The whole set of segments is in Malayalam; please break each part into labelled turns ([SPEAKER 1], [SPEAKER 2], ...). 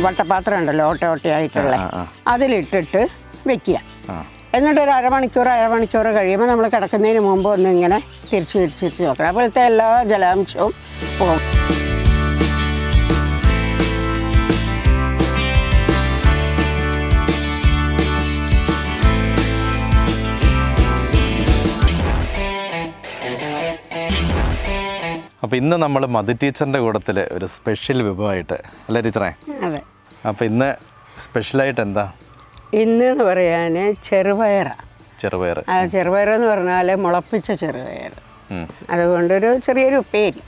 [SPEAKER 1] വട്ടപാത്രം ഉണ്ടല്ലോ ഓട്ടയായിട്ടുള്ള അതിലിട്ടിട്ട് വെക്കുക. എന്നിട്ട് ഒരു അരമണിക്കൂർ കഴിയുമ്പോൾ നമ്മൾ കിടക്കുന്നതിന് മുമ്പ് ഒന്നിങ്ങനെ തിരിച്ച് നോക്കണം. അപ്പോഴത്തെ എല്ലാ ജലാംശവും പോകും.
[SPEAKER 2] അപ്പോൾ ഇന്ന് നമ്മൾ മധു ടീച്ചറിൻ്റെ കൂട്ടത്തിൽ ഒരു സ്പെഷ്യൽ വിഭവമായിട്ട് അല്ലേ ടീച്ചറേ?
[SPEAKER 1] അതെ.
[SPEAKER 2] അപ്പോൾ ഇന്ന് സ്പെഷ്യലായിട്ട് എന്താ?
[SPEAKER 1] ഇന്ന് പറയാൻ ചെറുപയർ. ചെറുപയർ എന്ന് പറഞ്ഞാൽ മുളപ്പിച്ച ചെറുപയർ. അതുകൊണ്ടൊരു ചെറിയൊരു ഉപ്പേരി.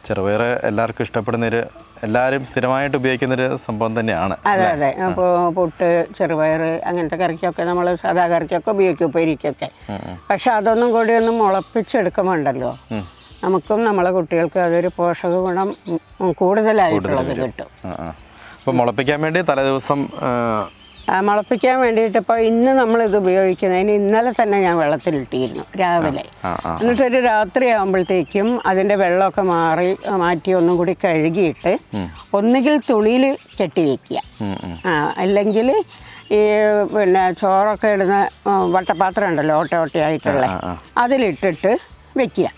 [SPEAKER 2] ചെറുപയർ എല്ലാവർക്കും ഇഷ്ടപ്പെടുന്നൊരു, എല്ലാവരും സ്ഥിരമായിട്ട് ഉപയോഗിക്കുന്നൊരു സംഭവം തന്നെയാണ്.
[SPEAKER 1] അതെ. അപ്പോൾ പുട്ട്, ചെറുപയർ അങ്ങനത്തെ കറിക്കൊക്കെ നമ്മൾ സാധാ കറിക്കൊക്കെ ഉപയോഗിക്കും, ഉപ്പേരിക്കൊക്കെ. പക്ഷെ അതൊന്നും കൂടി ഒന്ന് മുളപ്പിച്ചെടുക്കുമ്പോണ്ടല്ലോ നമുക്കും നമ്മളെ കുട്ടികൾക്കും അതൊരു പോഷക ഗുണം കൂടുതലായിട്ടുള്ളത് കിട്ടും.
[SPEAKER 2] അപ്പോൾ മുളപ്പിക്കാൻ വേണ്ടി തലേദിവസം
[SPEAKER 1] മുളപ്പിക്കാൻ വേണ്ടിയിട്ട് ഇപ്പോൾ ഇന്ന് നമ്മളിത് ഉപയോഗിക്കുന്നതിന് ഇന്നലെ തന്നെ ഞാൻ വെള്ളത്തിലിട്ടിരുന്നു രാവിലെ. എന്നിട്ടൊരു രാത്രി ആകുമ്പോഴത്തേക്കും അതിൻ്റെ വെള്ളമൊക്കെ മാറ്റി ഒന്നും കൂടി കഴുകിയിട്ട് ഒന്നുകിൽ തുണിയിൽ കെട്ടി വയ്ക്കുക, അല്ലെങ്കിൽ ഈ പിന്നെ ചോറൊക്കെ ഇടുന്ന വട്ടപാത്രം ഉണ്ടല്ലോ ഓട്ടയായിട്ടുള്ള അതിലിട്ടിട്ട് വെക്കുക.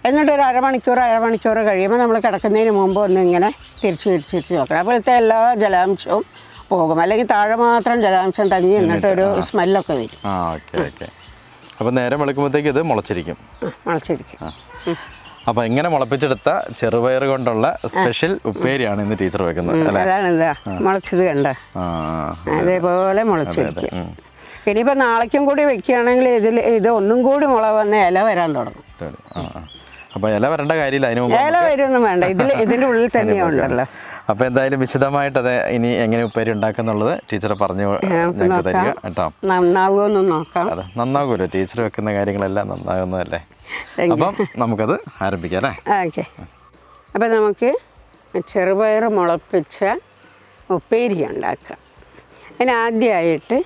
[SPEAKER 1] എന്നിട്ടൊരു അരമണിക്കൂർ കഴിയുമ്പോൾ നമ്മൾ കിടക്കുന്നതിന് മുമ്പ് ഒന്നിങ്ങനെ തിരിച്ച് നോക്കണം. അപ്പോഴത്തെ എല്ലാ ജലാംശവും പോകും. അല്ലെങ്കിൽ താഴെ മാത്രം ജലാംശം തങ്ങി എന്നിട്ടൊരു സ്മെല്ലൊക്കെ വരും.
[SPEAKER 2] അപ്പോൾ നേരം വെളുക്കുമ്പോഴത്തേക്ക് ഇത് മുളച്ചിരിക്കും. അപ്പോൾ ഇങ്ങനെ മുളപ്പിച്ചെടുത്ത ചെറുപയർ കൊണ്ടുള്ള സ്പെഷ്യൽ ഉപ്പേരിയാണ് ഇന്ന് ടീച്ചർ വെക്കുന്നത്.
[SPEAKER 1] അതാണിതാ മുളച്ചത് കണ്ട, അതേപോലെ മുളച്ചിരിക്കും. ഇനിയിപ്പോൾ നാളേക്കും കൂടി വെക്കുകയാണെങ്കിൽ ഇത് ഒന്നും കൂടി മുള വന്ന ഇല വരാൻ തുടങ്ങും.
[SPEAKER 2] അപ്പോൾ ഇല വരേണ്ട കാര്യമില്ല,
[SPEAKER 1] ഇല വരുമൊന്നും വേണ്ട, ഇതിൻ്റെ ഉള്ളിൽ തന്നെ ഉണ്ടല്ലോ.
[SPEAKER 2] അപ്പോൾ എന്തായാലും വിശദമായിട്ട് അത് ഇനി എങ്ങനെ ഉപ്പേരി ഉണ്ടാക്കുന്നുള്ളത് ടീച്ചർ പറഞ്ഞു തരിക കേട്ടോ.
[SPEAKER 1] നന്നാകുമെന്ന് നോക്കാം.
[SPEAKER 2] അതെ, നന്നാകുമല്ലോ, ടീച്ചർ വെക്കുന്ന കാര്യങ്ങളെല്ലാം നന്നാകുന്നതല്ലേ. അപ്പം നമുക്കത് ആരംഭിക്കാം അല്ലേ?
[SPEAKER 1] ഓക്കെ. അപ്പോൾ നമുക്ക് ചെറുപയർ മുളപ്പിച്ച ഉപ്പേരി ഉണ്ടാക്കാം. അതിനാദ്യമായിട്ട്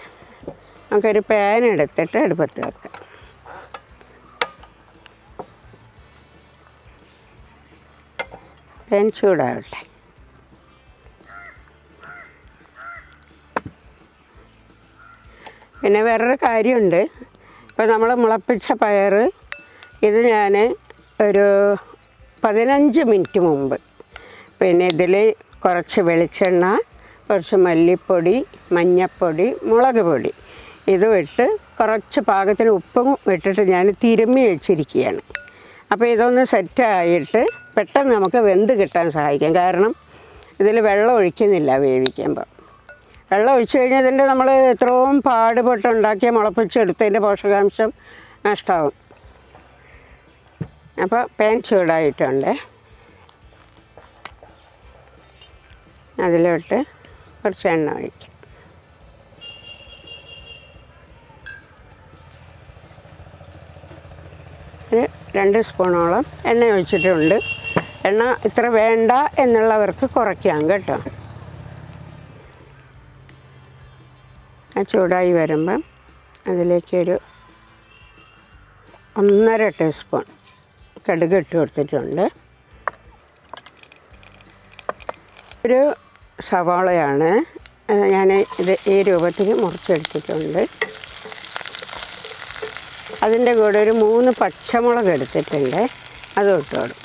[SPEAKER 1] നമുക്കൊരു പാൻ എടുത്തിട്ട് അടുപ്പത്ത് വെക്കാം. പാൻ ചൂടാവട്ടെ. പിന്നെ വേറൊരു കാര്യമുണ്ട്. ഇപ്പോൾ നമ്മൾ മുളപ്പിച്ച പയർ ഇത് ഞാൻ ഒരു 15 മിനിറ്റ് മുമ്പ് പിന്നെ ഇതിൽ കുറച്ച് വെളിച്ചെണ്ണ, കുറച്ച് മല്ലിപ്പൊടി, മഞ്ഞൾപ്പൊടി, മുളക് പൊടി ഇതും ഇട്ട് കുറച്ച് പാകത്തിന് ഉപ്പും ഇട്ടിട്ട് ഞാൻ തിരുമ്മി വെച്ചിരിക്കുകയാണ്. അപ്പോൾ ഇതൊന്ന് സെറ്റായിട്ട് പെട്ടെന്ന് നമുക്ക് വെന്ത് കിട്ടാൻ സഹായിക്കും. കാരണം ഇതിൽ വെള്ളം ഒഴിക്കുന്നില്ല വേവിക്കുമ്പോൾ. വെള്ളം ഒഴിച്ച് കഴിഞ്ഞാൽ ഇതിൻ്റെ നമ്മൾ എത്രയും പാടുപെട്ടുണ്ടാക്കിയ മുളപ്പിച്ചെടുത്തതിൻ്റെ പോഷകാംശം നഷ്ടമാവും. അപ്പോൾ പാൻ ചൂടായിട്ടുണ്ട്. അതിലോട്ട് കുറച്ച് എണ്ണ ഒഴിക്കാം. ഒരു 2 സ്പൂണോളം എണ്ണ ഒഴിച്ചിട്ടുണ്ട്. എണ്ണ ഇത്ര വേണ്ട എന്നുള്ളവർക്ക് കുറയ്ക്കാം കേട്ടോ. ചൂടായി വരുമ്പം അതിലേക്കൊരു 1.5 ടീസ്പൂൺ കടുക് ഇട്ട് കൊടുത്തിട്ടുണ്ട്. ഒരു സവാളയാണ് ഞാൻ ഇത് ഈ രൂപത്തിൽ മുറിച്ചെടുത്തിട്ടുണ്ട്. അതിൻ്റെ കൂടെ ഒരു 3 പച്ചമുളക് എടുത്തിട്ടുണ്ട്, അത് ഇട്ട് കൊടുക്കും.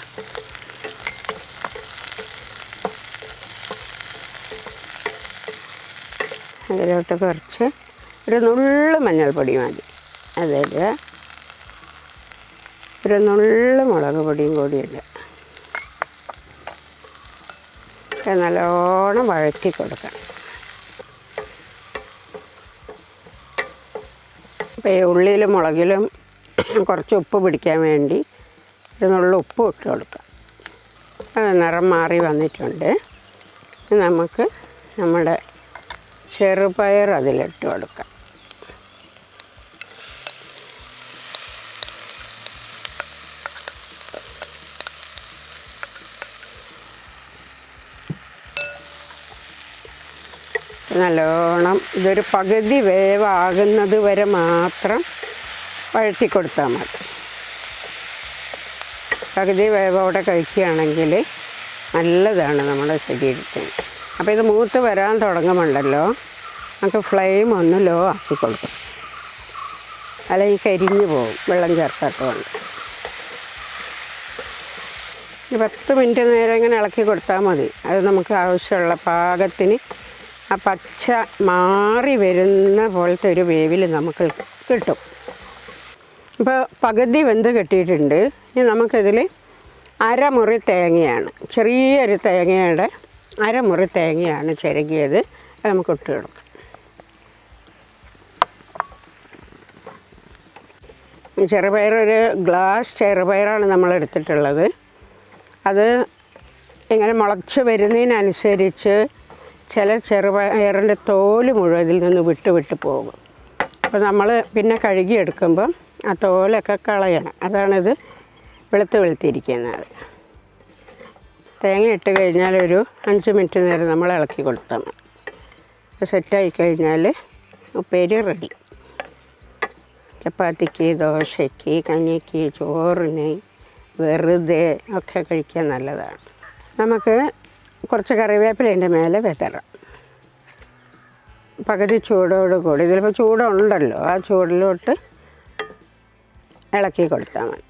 [SPEAKER 1] അതിലോട്ട് കുറച്ച് ഒരു നുള്ളു മഞ്ഞൾപ്പൊടി മതി, അതിൽ ഒരു നുള്ളു മുളക് പൊടിയും കൂടിയുണ്ട്. നല്ലോണം വഴറ്റി കൊടുക്കണം. അപ്പോൾ ഈ ഉള്ളിയിലും മുളകിലും കുറച്ച് ഉപ്പ് പിടിക്കാൻ വേണ്ടി ഒരു നുള്ളു ഉപ്പ് ഇട്ട് കൊടുക്കാം. അത് നിറം മാറി വന്നിട്ടുണ്ട്. നമുക്ക് നമ്മുടെ ചെറുപയർ അതിലിട്ട് കൊടുക്കാം. നല്ലോണം ഇതൊരു പകുതി വേവാകുന്നത് വരെ മാത്രം വഴറ്റി കൊടുത്താൽ മതി. പകുതി വേവോടെ കഴിക്കുകയാണെങ്കിൽ നല്ലതാണ് നമ്മുടെ ശരീരത്തിന്. അപ്പോൾ ഇത് മൂത്ത് വരാൻ തുടങ്ങുമ്പോണ്ടല്ലോ നമുക്ക് ഫ്ലെയിം ഒന്ന് ലോ ആക്കി കൊടുക്കും, അല്ലെങ്കിൽ കരിഞ്ഞു പോകും വെള്ളം ചേർക്കാത്തതുകൊണ്ട്. 10 മിനിറ്റ് നേരം ഇങ്ങനെ ഇളക്കി കൊടുത്താൽ മതി. അത് നമുക്ക് ആവശ്യമുള്ള പാകത്തിന് ആ പച്ച മാറി വരുന്ന പോലത്തെ ഒരു വേവിൽ നമുക്ക് കിട്ടും. ഇപ്പോൾ പകുതി വെന്ത് കിട്ടിയിട്ടുണ്ട്. ഇനി നമുക്കിതിൽ അരമുറി തേങ്ങയാണ്, ചെറിയൊരു തേങ്ങയുടെ അരമുറി തേങ്ങയാണ് ചിരകിയത്. അത് നമുക്ക് ഇട്ട് കൊടുക്കാം. ചെറുപയർ, ഒരു ഗ്ലാസ് ചെറുപയറാണ് നമ്മൾ എടുത്തിട്ടുള്ളത്. അത് ഇങ്ങനെ മുളച്ച് വരുന്നതിനനുസരിച്ച് ചില ചെറുപയറിൻ്റെ തോല് മുഴുവൻ ഇതിൽ നിന്ന് വിട്ട് പോകും. അപ്പോൾ നമ്മൾ പിന്നെ കഴുകിയെടുക്കുമ്പം ആ തോലൊക്കെ കളയണം. അതാണിത് വെളുത്തിരിക്കുന്നത്. തേങ്ങ ഇട്ട് കഴിഞ്ഞാൽ ഒരു 5 മിനിറ്റ് നേരം നമ്മൾ ഇളക്കി കൊടുത്താൽ മതി. സെറ്റായി കഴിഞ്ഞാൽ ഉപ്പേരി റെഡി. ചപ്പാത്തിക്ക്, ദോശയ്ക്ക്, കഞ്ഞിക്ക്, ചോറിന്, വെറുതെ ഒക്കെ കഴിക്കാൻ നല്ലതാണ്. നമുക്ക് കുറച്ച് കറിവേപ്പിലേൻ്റെ മേലെ വിതറാം. പകുതി ചൂടോടുകൂടി, ഇതിലിപ്പോൾ ചൂടുണ്ടല്ലോ, ആ ചൂടിലോട്ട് ഇളക്കി കൊടുത്താൽ മതി.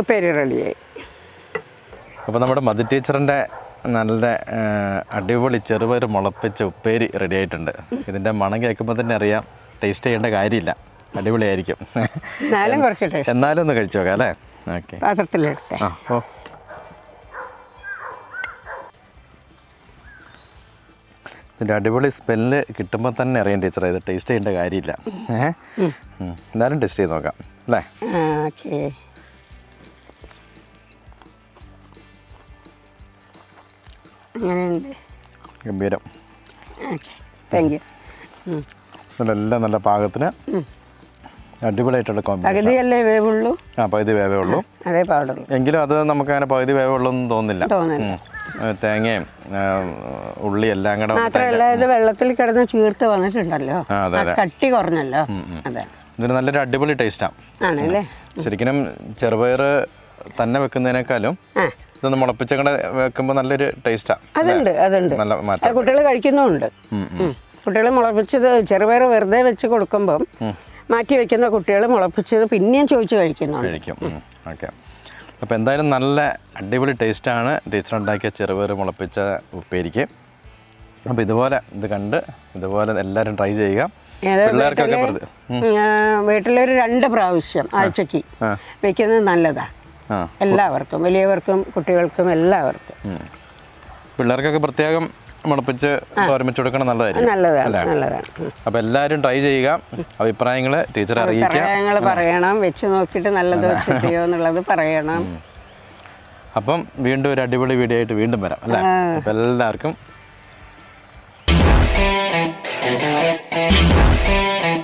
[SPEAKER 1] ഉപ്പേരി റെഡിയായി.
[SPEAKER 2] അപ്പോൾ നമ്മുടെ മധു ടീച്ചറിൻ്റെ നല്ല അടിപൊളി ചെറുപയർ മുളപ്പിച്ച ഉപ്പേരി റെഡി ആയിട്ടുണ്ട്. ഇതിൻ്റെ മണം കേൾക്കുമ്പോൾ തന്നെ അറിയാം ടേസ്റ്റ് ചെയ്യേണ്ട കാര്യമില്ല, അടിപൊളിയായിരിക്കും. എന്നാലും ഒന്ന് കഴിച്ചു നോക്കാം അല്ലേ? ഓക്കെ,
[SPEAKER 1] പാത്രത്തിലെടുത്തേ.
[SPEAKER 2] ഓ, ഇതിൻ്റെ അടിപൊളി സ്മെല്ല് കിട്ടുമ്പോൾ തന്നെ അറിയാം ടീച്ചറെ ഇത് ടേസ്റ്റ് ചെയ്യേണ്ട കാര്യമില്ല. എന്നാലും ടേസ്റ്റ് ചെയ്ത് നോക്കാം അല്ലേ?
[SPEAKER 1] ഓക്കെ. അങ്ങനെയുണ്ട്,
[SPEAKER 2] ഗംഭീരം.
[SPEAKER 1] Okay, thank you.
[SPEAKER 2] എല്ലാം നല്ല പാകത്തിന് അടിപൊളിയായിട്ടുള്ള കോമ്പിനേഷൻ.
[SPEAKER 1] പകുതിയല്ലേ വേവുള്ളൂ?
[SPEAKER 2] പകുതി വേവേ ഉള്ളൂ.
[SPEAKER 1] അതേ പാടുള്ളൂ.
[SPEAKER 2] എങ്കിലും അത് നമുക്ക് അങ്ങനെ പകുതി വേവേ ഉള്ളൂ എന്ന് തോന്നില്ല. തേങ്ങയും ഉള്ളി എല്ലാം കൂടെ
[SPEAKER 1] മാത്രമല്ല ഇത് വെള്ളത്തിൽ കിടന്ന് ചീർത്ത് വന്നിട്ടുണ്ടല്ലോ, കട്ടി കുറഞ്ഞല്ലോ. അതെ,
[SPEAKER 2] ഇതിന് നല്ലൊരു അടിപൊളി ടേസ്റ്റാണ്.
[SPEAKER 1] ആണല്ലേ?
[SPEAKER 2] ശരിക്കും ചെറുപയർ തന്നെ വെക്കുന്നതിനേക്കാളും ഇതൊന്ന് മുളപ്പിച്ചങ്ങടെ വെക്കുമ്പോൾ നല്ലൊരു ടേസ്റ്റാണ്.
[SPEAKER 1] അതുണ്ട്.
[SPEAKER 2] നല്ല മാറ്റം
[SPEAKER 1] കുട്ടികൾ കഴിക്കുന്നുമുണ്ട്. കുട്ടികൾ മുളപ്പിച്ചത് ചെറുപയർ വെറുതെ വെച്ച് കൊടുക്കുമ്പം മാറ്റി വെക്കുന്ന കുട്ടികൾ മുളപ്പിച്ചത് പിന്നെയും ചോദിച്ച് കഴിക്കും.
[SPEAKER 2] ഓക്കെ, അപ്പോൾ എന്തായാലും നല്ല അടിപൊളി ടേസ്റ്റാണ് ടീച്ചർ ഉണ്ടാക്കിയ ചെറുപയർ മുളപ്പിച്ച ഉപ്പേരിക്ക്. അപ്പോൾ ഇതുപോലെ ഇത് കണ്ട് ഇതുപോലെ എല്ലാവരും ട്രൈ ചെയ്യുക. പിള്ളേർക്കൊക്കെ
[SPEAKER 1] വീട്ടിലൊരു 2 പ്രാവശ്യം ആഴ്ചക്ക് വെക്കുന്നത് നല്ലതാണ്. എല്ലാവർക്കും, വലിയവർക്കും കുട്ടികൾക്കും എല്ലാവർക്കും.
[SPEAKER 2] പിള്ളേർക്കൊക്കെ പ്രത്യേകം മുളപ്പിച്ച് ഓർമ്മിച്ച് കൊടുക്കണം, നല്ലതായിരിക്കും.
[SPEAKER 1] നല്ലതാണ്.
[SPEAKER 2] അപ്പോൾ എല്ലാവരും ട്രൈ ചെയ്യുക. അഭിപ്രായങ്ങൾ ടീച്ചർ അറിയിക്കുക,
[SPEAKER 1] പറയണം. വെച്ച് നോക്കിയിട്ട് നല്ലത് വെച്ചിട്ടോ എന്നുള്ളത് പറയണം.
[SPEAKER 2] അപ്പം വീണ്ടും ഒരു അടിപൊളി വീഡിയോ ആയിട്ട് വീണ്ടും വരാം അല്ലേ? അപ്പോൾ എല്ലാവർക്കും